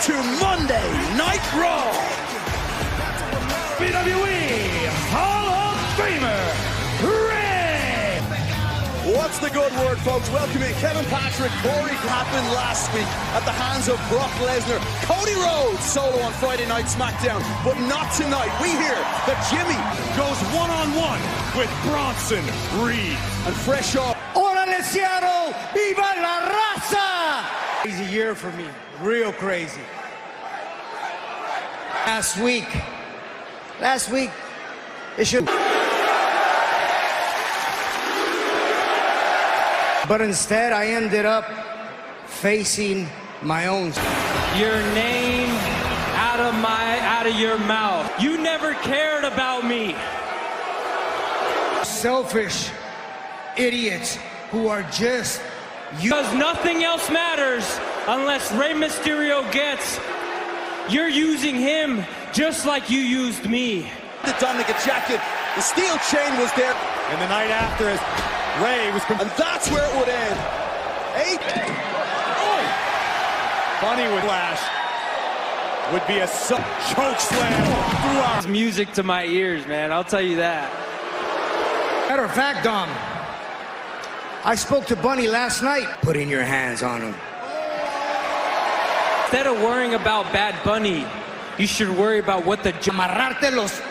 to Monday Night Raw. WWE Hall of Famer, Rey. What's the good word, folks? Welcome in Kevin Patrick, Corey happened last week at the hands of Brock Lesnar. Cody Rhodes solo on Friday Night SmackDown, but not tonight. We hear that Jimmy Goes one-on-one with Bronson Reed. and fresh off. ¡Órale, Seattle! ¡Viva la raza! Crazy year for me. Real crazy. Last week, it should... But instead, I ended up facing my own... Your name out of your mouth. You never cared about me. selfish idiots who are just... Because nothing else matters unless Rey Mysterio gets. You're using him just like you used me. The Dominic jacket, the steel chain was there. And the night after, as Rey was... And that's where it would end. Funny with Flash would be a choke slam through our... It's music to my ears, man. I'll tell you that. Matter of fact, Dom, I spoke to Bunny last night. Putting your hands on him. Instead of worrying about Bad Bunny, you should worry about what the... Amarrártelos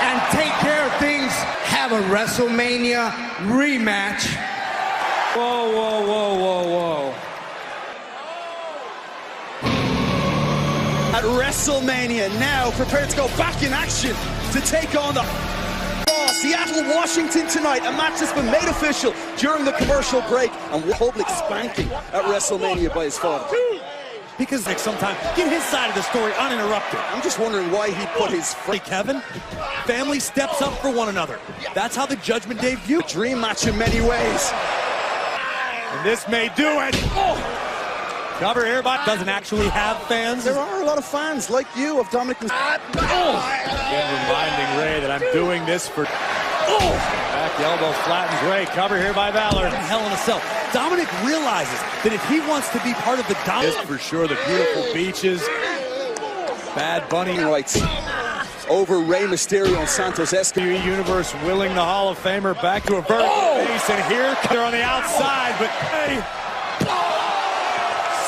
and take care of things. Have a WrestleMania rematch. Whoa, whoa, whoa, whoa, whoa. At WrestleMania now, prepared to go back in action to take on the Seattle, Washington tonight. A match that's been made official during the commercial break and public spanking at WrestleMania by his father. Because sometimes get his side of the story uninterrupted. I'm just wondering why he put his... Hey, Kevin, family steps up for one another. That's how the Judgment Day view. Dream match in many ways. And this may do it. Oh. Cover here, but doesn't actually have fans. There are a lot of fans like you of Dominic. Again, reminding Rey that I'm doing this for... Back elbow flattens Rey. Cover here by Valor. Hell in a Cell. Dominic realizes that if he wants to be part of the dominant... For sure, the beautiful beaches. Bad Bunny rights over Rey Mysterio and Santos Escobar. Universe willing the Hall of Famer back to a vertical base. And here, they're on the outside, but hey...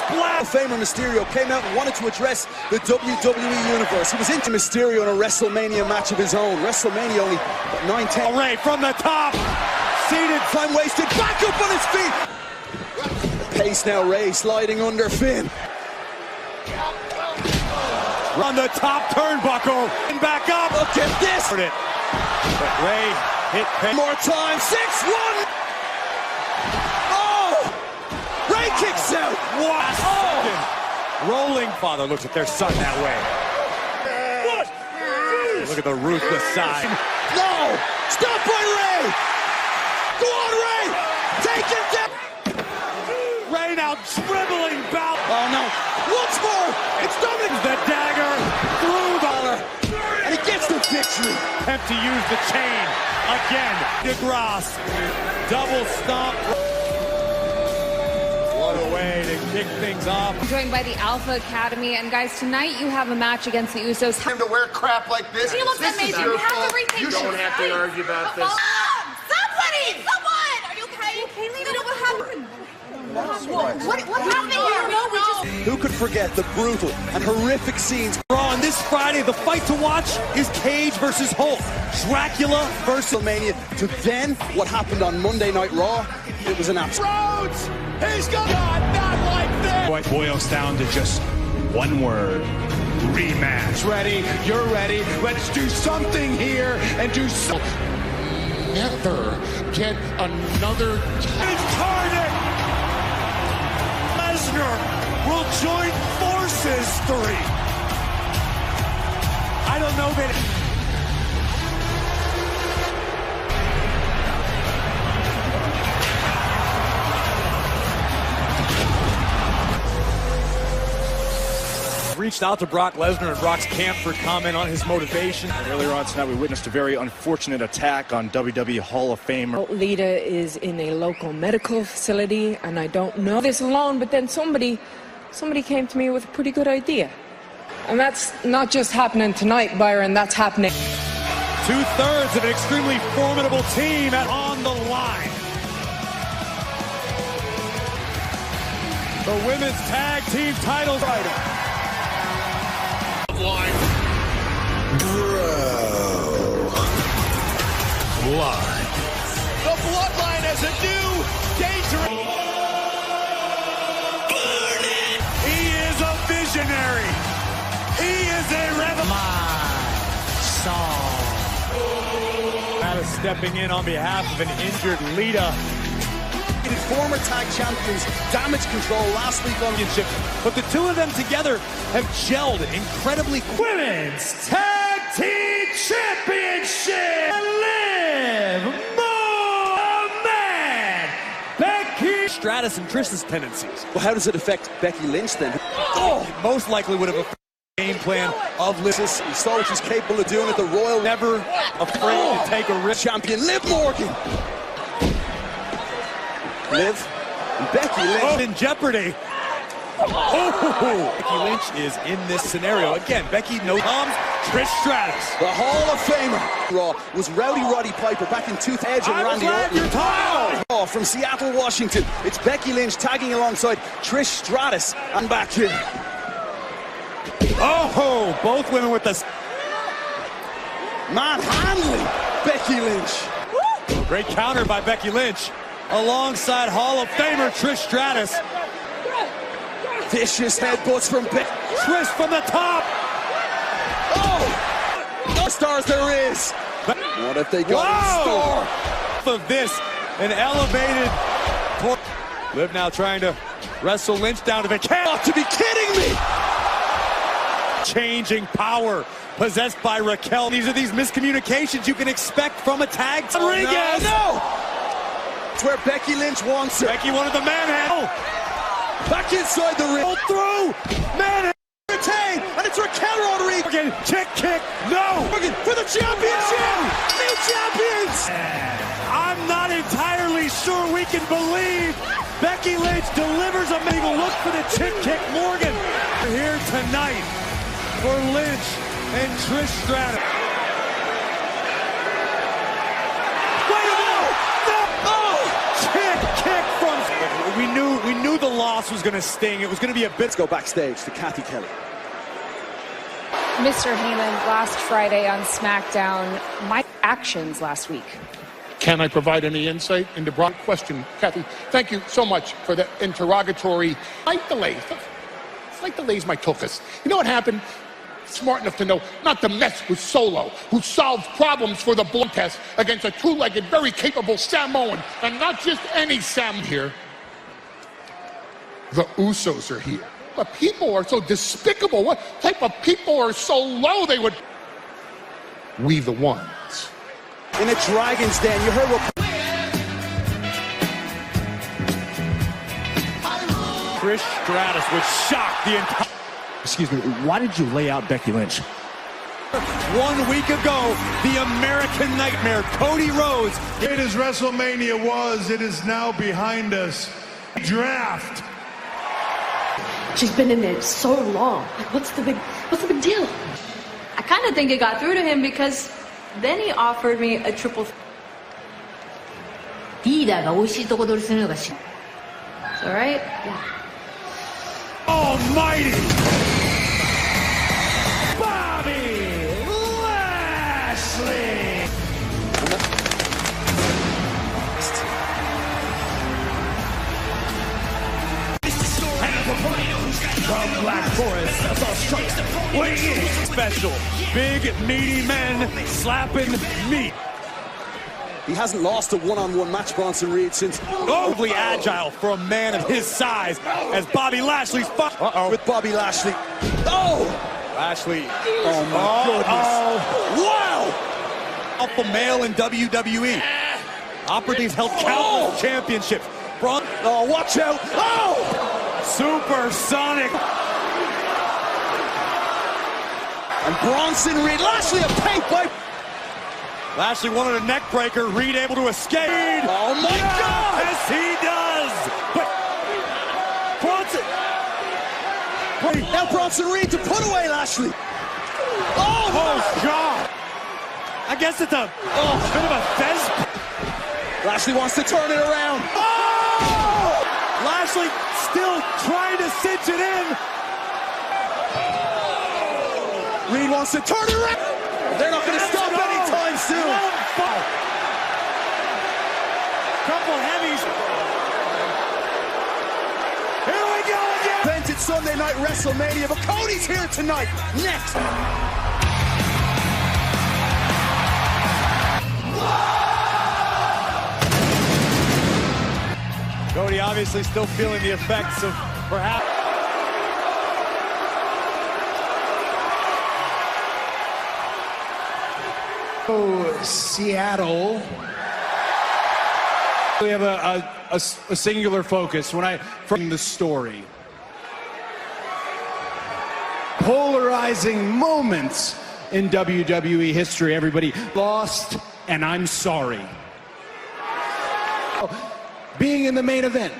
Hall of Famer Mysterio came out and wanted to address the WWE Universe. He was into Mysterio in a WrestleMania match of his own. WrestleMania only 9-10. Rey from the top. Seated, time wasted, back up on his feet. Pace now, Rey sliding under Finn. On the top turnbuckle and back up. Look at this. But Rey hit pay. More time, 6-1. Rey kicks out. What? Rolling father looks at their son that way. Look at the ruthless side. No! Stop by Rey! Go on, Rey! Take it down! Rey now dribbling back. Oh no! Once more! It's Dominic! The dagger through Valor. And he gets the victory. Attempt to use the chain again. DeGrasse. Double stomp. What a way to kick things off. Joined by the Alpha Academy, and guys, tonight you have a match against the Usos. Him to wear crap like this. He looks amazing. You have to rethink You don't have to argue about this. Somebody! Someone! Are you okay? Okay, Lena, what happened? What happened here? No, we just... Who could forget the brutal and horrific scenes? On this Friday, the fight to watch is Cage versus Hulk. Dracula versus WrestleMania to then what happened on Monday Night Raw. It was an absolute... Rhodes! He's got not like this! What boils down to just one word. Rematch. Ready, you're ready. Let's do something here and do something. Never get another... Incarnate! Lesnar will join forces 3. I don't know that... Reached out to Brock Lesnar and Brock's camp for comment on his motivation. Earlier on tonight, we witnessed a very unfortunate attack on WWE Hall of Famer. Lita is in a local medical facility, and I don't know this alone, but then somebody somebody came to me with a pretty good idea. And that's not just happening tonight, Byron, that's happening. 2/3 of an extremely formidable team on the line. The women's tag team titles. Line. Blood. The bloodline has a new dangerous. He is a visionary. He is a stepping in on behalf of an injured Lita. Former tag champions, damage control last week on the ship. But the two of them together have gelled incredibly. Women's Tag Team Championship! Live more man! Becky Stratus and Trish's tendencies. Well, how does it affect Becky Lynch then? Oh, most likely would have a game plan of Liv. He saw what she's capable of doing at the Royal. Never afraid to take a risk. Champion Liv Morgan. Liv and Becky Lynch in jeopardy. Oh, Becky Lynch is in this scenario. Again, Becky no comes. Trish Stratus. The Hall of Famer. Raw was Rowdy Roddy Piper back in 2000. Edge and Randy Orton. From Seattle, Washington. It's Becky Lynch tagging alongside Trish Stratus. And back here. Oh, both women with the manhandling Becky Lynch. Great counter by Becky Lynch. Alongside Hall of Famer Trish Stratus. Vicious headbutts from Becky. Trish from the top. Oh! No stars there is. What if they got in store? Of this, an elevated. Liv now trying to wrestle Lynch down to the count. Got to be kidding me! Changing power possessed by Raquel. These are these miscommunications you can expect from a tag. Rodriguez. No! It's where Becky Lynch wants it. Becky wanted the manhandle. Back inside the ring. Pull through. Manhandle. Retain. And it's Raquel Rodriguez. Kick. No. For the championship. New champions. I'm not entirely sure we can believe Becky Lynch delivers a maybe look for the kick. Morgan. We're here tonight for Lynch and Trish Stratus. We knew the loss was going to sting. It was going to be a bit. Let's go backstage to Kathy Kelly. Mr. Heyman, last Friday on SmackDown, my actions last week. Can I provide any insight into broad question, Kathy? Thank you so much for the interrogatory. Slight delays might took us. You know what happened? Smart enough to know not to mess with Solo, who solves problems for the blood test against a two-legged, very capable Samoan, and not just any Sam here. The Usos are here. But people are so despicable. What type of people are so low they would... We the ones. In a Dragon's Den, you heard what... Trish Stratus would shock the entire... Excuse me, why did you lay out Becky Lynch? 1 week ago, the American Nightmare, Cody Rhodes. Great as WrestleMania was, it is now behind us. Draft. She's been in there so long. Like, what's the big deal? I kind of think it got through to him because then he offered me a triple. It's all right? Yeah. Almighty Bobby Lashley. From Black Forest, special, big meaty men slapping meat. He hasn't lost a one-on-one match, Bronson Reed, since... Overly agile for a man of his size, as Bobby Lashley's with Bobby Lashley. Oh! Lashley. Oh, my goodness. Wow! Alpha male in WWE. Operatives held countless championships. Oh, watch out! Oh! Supersonic. And Bronson Reed. Lashley a paint by... Lashley wanted a neck breaker. Reed able to escape. Oh my God! Yes, he does. But Bronson. Now Bronson Reed to put away Lashley. Oh God! I guess it's a bit of a fez. Lashley wants to turn it around. Oh! Lashley still trying to cinch it in. Reed wants to turn it around. They're not going to stop anytime soon. Couple heavies. Here we go again. Invented Sunday Night WrestleMania, but Cody's here tonight. Next. Cody obviously still feeling the effects of perhaps. Oh, Seattle. We have a singular focus when I from the story. Polarizing moments in WWE history. Everybody lost, and I'm sorry. Being in the main event,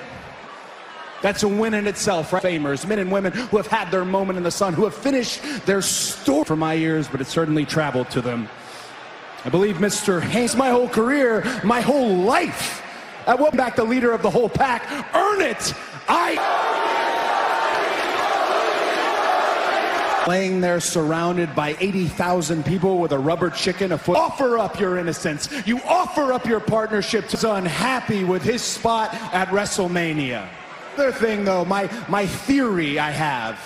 that's a win in itself, right? Famers, men and women who have had their moment in the sun, who have finished their story for my ears, but it certainly traveled to them. I believe Mr. Hayes, my whole career, my whole life, I went back the leader of the whole pack. Earn it! Laying there surrounded by 80,000 people with a rubber chicken a foot. Offer up your innocence. You offer up your partnership to unhappy with his spot at WrestleMania. Other thing though, my theory I have.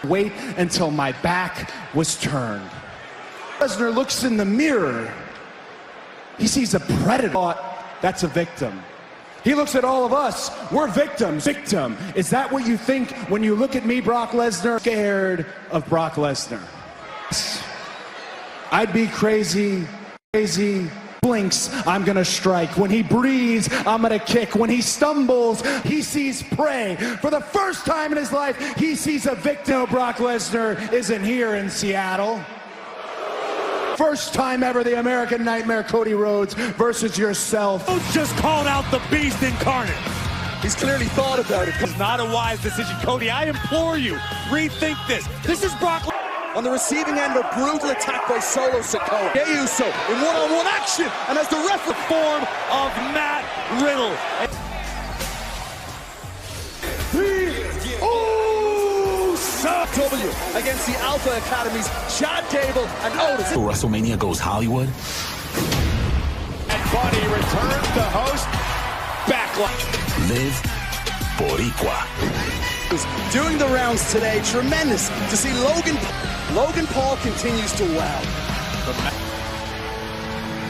Wait until my back was turned. Lesnar looks in the mirror. He sees a predator. That's a victim. He looks at all of us. We're victims. Victim. Is that what you think when you look at me, Brock Lesnar? Scared of Brock Lesnar. I'd be crazy. Blinks, I'm gonna strike. When he breathes, I'm gonna kick. When he stumbles, he sees prey. For the first time in his life, he sees a victim. Brock Lesnar isn't here in Seattle. First time ever, the American Nightmare, Cody Rhodes versus yourself. Just called out the beast incarnate. He's clearly thought about it. It's not a wise decision, Cody. I implore you, rethink this. This is Brock on the receiving end of a brutal attack by Solo Sikoa. Jey Uso in one-on-one action, and as the referee form of Matt Riddle. W against the Alpha Academy's Chad Gable and Otis. WrestleMania goes Hollywood. And Buddy returns to host Backlash. Live Boricua. Doing the rounds today, tremendous to see Logan Paul continues to wow.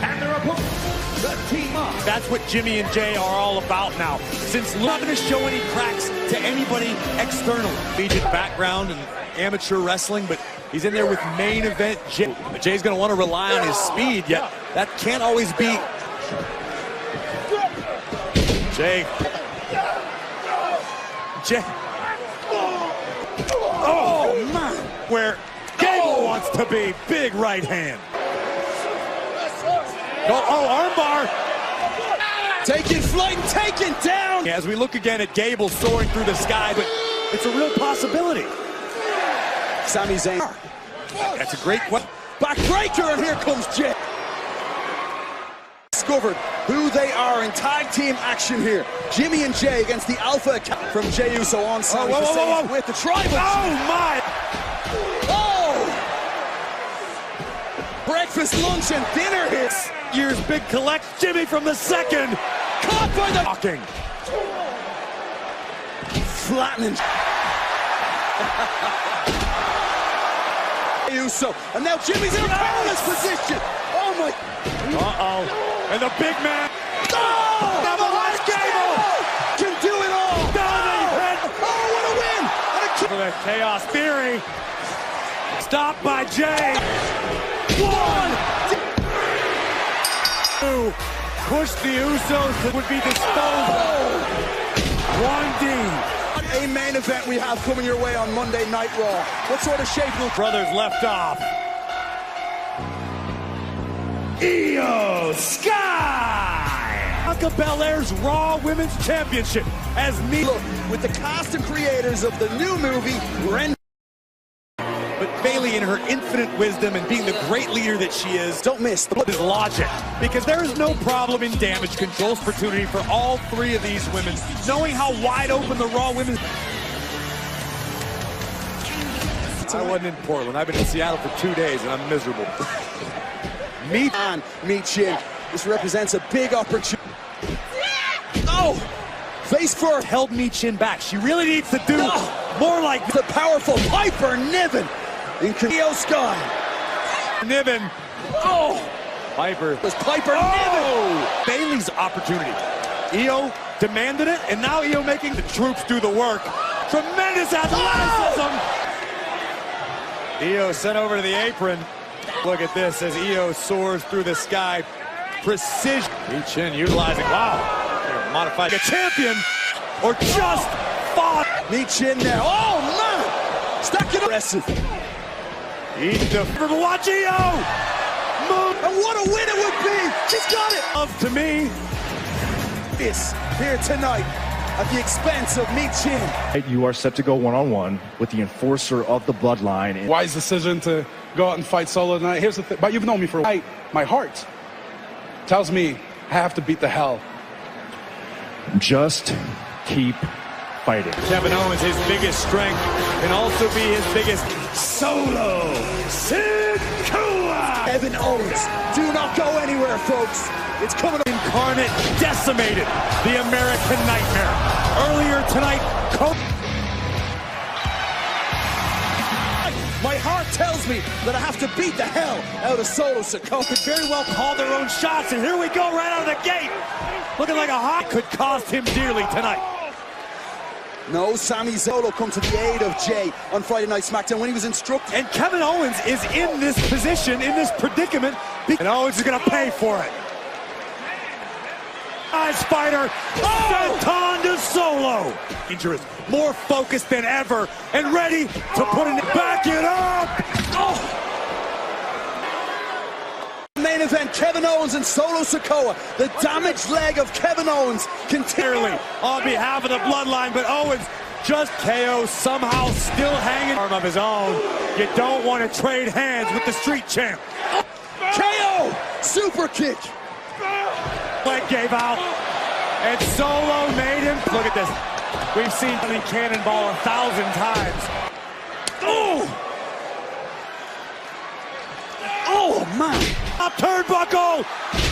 And their opponent, the team up. That's what Jimmy and Jay are all about now. Since not going to show any cracks to anybody external. Collegiate background and amateur wrestling, but he's in there with main event Jay. Jay's going to want to rely on his speed, yet that can't always be. Jay. Oh, man. Where Gable wants to be. Big right hand. Armbar. Taking flight and taken down. As we look again at Gable soaring through the sky, but it's a real possibility. Sami Zayn. That's a great one. Backbreaker, and here comes Jay. Discovered who they are in tag team action here. Jimmy and Jay against the Alpha from Jey Uso on Sami Zayn with the tribal. Oh my! Oh! Breakfast, lunch, and dinner hits. Year's big collect. Jimmy from the second. Caught by the walking. Flattening. Uso, and now Jimmy's in a perilous position. Oh my! And the big man. Oh! Now the last Gable can do it all. Oh, what a win! For the Chaos Theory. Stopped by Jay. 1, 2. Push the Usos that would be disposed of. 1D. A main event we have coming your way on Monday Night Raw. What sort of shape will brothers left off? Io Sky! Bianca Belair's Raw Women's Championship as me. Look, with the cast and creators of the new movie, But Bayley, in her infinite wisdom and being the great leader that she is, don't miss the logic. Because there is no problem in damage control. Opportunity for all three of these women, knowing how wide open the Raw women. I wasn't in Portland. I've been in Seattle for 2 days and I'm miserable. Meet Chin. This represents a big opportunity. Oh! Face first. Held Me Chin back. She really needs to do more like the powerful Piper Niven in Io Sky. Niven. Oh! Piper. Was Piper Niven. Bayley's opportunity. Io demanded it, and now Io making the troops do the work. Tremendous athleticism. Io sent over to the apron. Look at this as Io soars through the sky. Precision. Chin utilizing, wow. Modified a champion or just fought. Chin now. Oh, man. Stuck it aggressive. Watch Io. Move. And what a win it would be. She's got it. To me. This here tonight at the expense of Chin. You are set to go one-on-one with the enforcer of the bloodline. Wise decision to go out and fight solo tonight. Here's the thing, but you've known me for a while. My heart tells me I have to beat the hell. Just keep fighting. Kevin Owens, his biggest strength, can also be his biggest solo. Kevin Owens, do not go anywhere, folks. It's coming. Incarnate decimated the American Nightmare. Earlier tonight, my heart tells me that I have to beat the hell out of Solo Sikoa. Could very well call their own shots, and here we go right out of the gate. Looking like a hot could cost him dearly tonight. No, Sami Zayn come to the aid of Jay on Friday Night SmackDown when he was instructed. And Kevin Owens is in this position, in this predicament, and Owens is going to pay for it. Nice fighter, sent on to Solo. Dangerous, more focused than ever, and ready to put it back it up. Oh. Main event, Kevin Owens and Solo Sikoa. The damaged leg of Kevin Owens continually on behalf of the bloodline, but Owens just KO, somehow still hanging arm of his own. You don't want to trade hands with the street champ. KO, super kick. Leg gave out, and Solo made him. Look at this. We've seen the cannonball 1,000 times. Oh! Oh, man. Up turnbuckle.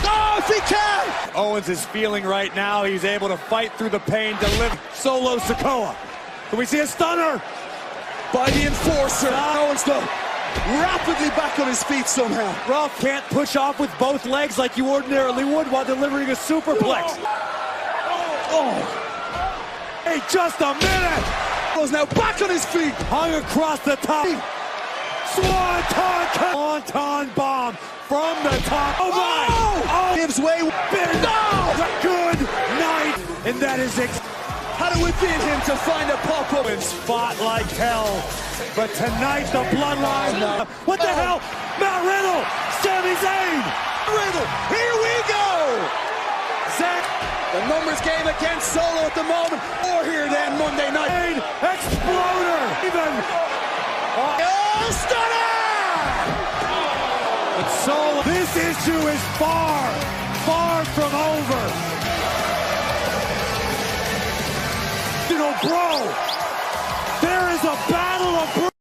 Oh, if he can. Owens is feeling right now. He's able to fight through the pain, deliver Solo Sikoa. Can we see a stunner? By the enforcer. Owens, though, rapidly back on his feet somehow. Ralph can't push off with both legs like you ordinarily would while delivering a superplex. Oh. Hey, just a minute. Owens now back on his feet. Hung across the top. Swanton bomb from the top. Oh my! Oh! Gives way. Good night, and that is had it within him to find a pop-up and spot like hell. But tonight the bloodline. What the hell? Matt Riddle, Sami Zayn. Riddle, here we go. Zayn, the numbers game against Solo at the moment. Or here then Monday night. Exploder, even. Oh, stunner! But Solo, this issue is far, far from over. You know, bro, there is a battle.